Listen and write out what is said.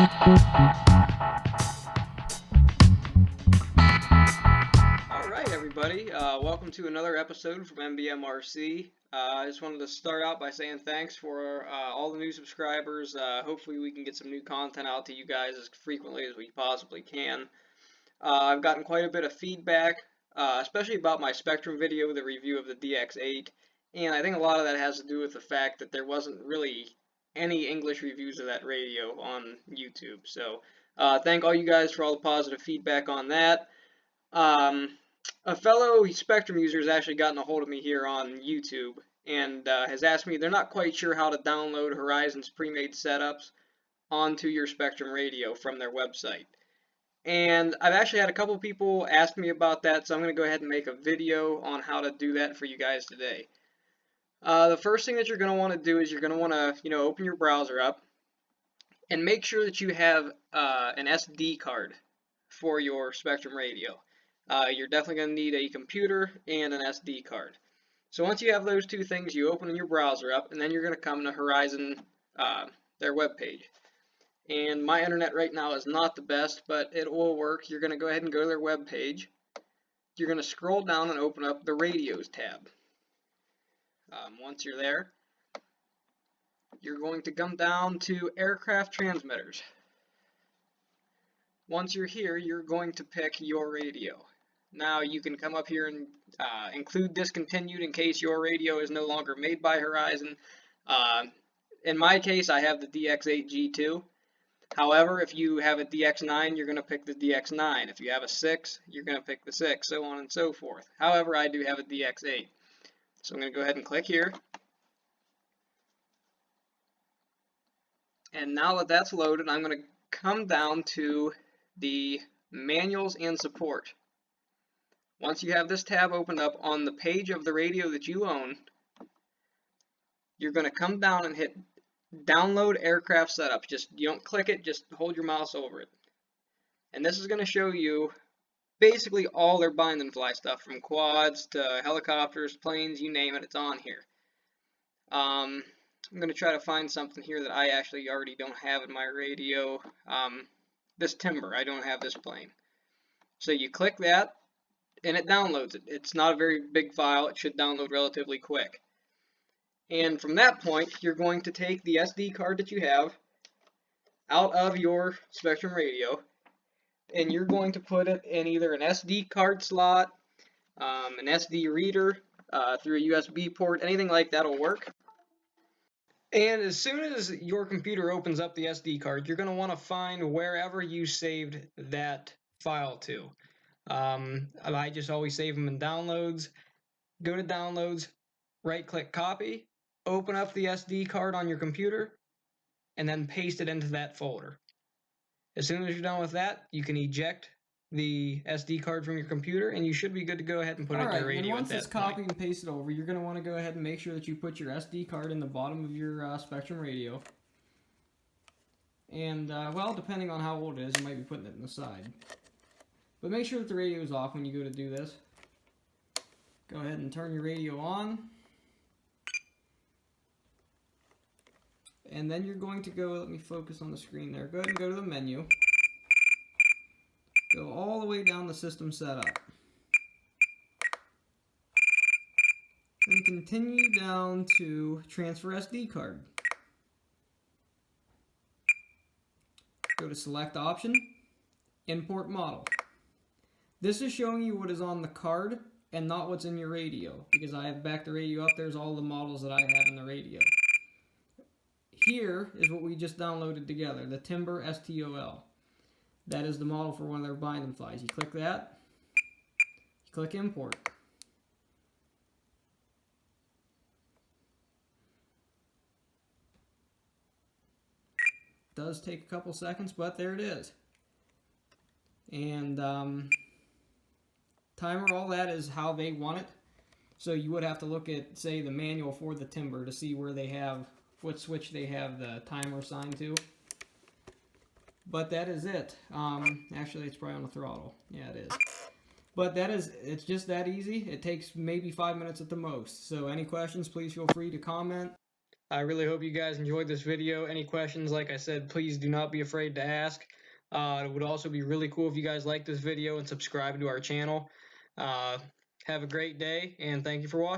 Alright everybody, welcome to another episode from MBMRC. I just wanted to start out by saying thanks for all the new subscribers. Hopefully we can get some new content out to you guys as frequently as we possibly can. I've gotten quite a bit of feedback, especially about my Spektrum video, the review of the DX8, and I think a lot of that has to do with the fact that there wasn't really any English reviews of that radio on YouTube. So thank all you guys for all the positive feedback on that. A fellow Spektrum user has actually gotten a hold of me here on YouTube and has asked me they're not quite sure how to download Horizon's pre-made setups onto your Spektrum radio from their website. And I've actually had a couple people ask me about that, so I'm going to go ahead and make a video on how to do that for you guys today. The first thing that you're going to want to do is you're going to want to, open your browser up and make sure that you have an SD card for your Spektrum radio. You're definitely going to need a computer and an SD card. So once you have those two things, you open your browser up, and then you're going to come to Horizon, their webpage. And my internet right now is not the best, but it will work. You're going to go ahead and go to their webpage. You're going to scroll down and open up the Radios tab. Once you're there, you're going to come down to Aircraft Transmitters. Once you're here, you're going to pick your radio. Now you can come up here and include discontinued in case your radio is no longer made by Horizon. In my case, I have the DX8G2. However, if you have a DX9, you're going to pick the DX9. If you have a 6, you're going to pick the 6, so on and so forth. However, I do have a DX8. So I'm going to go ahead and click here. And now that that's loaded, I'm going to come down to the Manuals and Support. Once you have this tab opened up on the page of the radio that you own, you're going to come down and hit Download Aircraft Setup. You don't click it, just hold your mouse over it. And this is going to show you basically all their bind and fly stuff, from quads to helicopters, planes, you name it, it's on here. I'm going to try to find something here that I actually already don't have in my radio. This Timber, I don't have this plane. So you click that, and it downloads it. It's not a very big file. It should download relatively quick. And from that point, you're going to take the SD card that you have out of your Spektrum radio, and you're going to put it in either an SD card slot, an SD reader, through a USB port, anything like that will work. And as soon as your computer opens up the SD card, you're going to want to find wherever you saved that file to. I just always save them in Downloads. Go to Downloads, right-click Copy, open up the SD card on your computer, and then paste it into that folder. As soon as you're done with that, you can eject the SD card from your computer, and you should be good to go ahead and put it in your radio. And once it's copied and pasted over, you're going to want to go ahead and make sure that you put your SD card in the bottom of your Spektrum radio. And, well, depending on how old it is, you might be putting it in the side. But make sure that the radio is off when you go to do this. Go ahead and turn your radio on. And then you're going to go, let me focus on the screen there, go ahead and go to the menu. Go all the way down to System Setup. Then continue down to Transfer SD Card. Go to Select Option, Import Model. This is showing you what is on the card and not what's in your radio, because I have backed the radio up. There's all the models that I have in the radio. Here is what we just downloaded together, the Timber STOL. That is the model for one of their bind and flies. You click that, you click Import. It does take a couple seconds, but there it is. And timer, all that is how they want it. So you would have to look at, say, the manual for the Timber to see where they have, what switch they have the timer assigned to. But that is it. Actually, it's probably on the throttle. Yeah, it is. But that is, it's just that easy. It takes maybe 5 minutes at the most. So any questions, please feel free to comment. I really hope you guys enjoyed this video. Any questions, like I said, please do not be afraid to ask. It would also be really cool if you guys like this video and subscribe to our channel. Have a great day, and thank you for watching.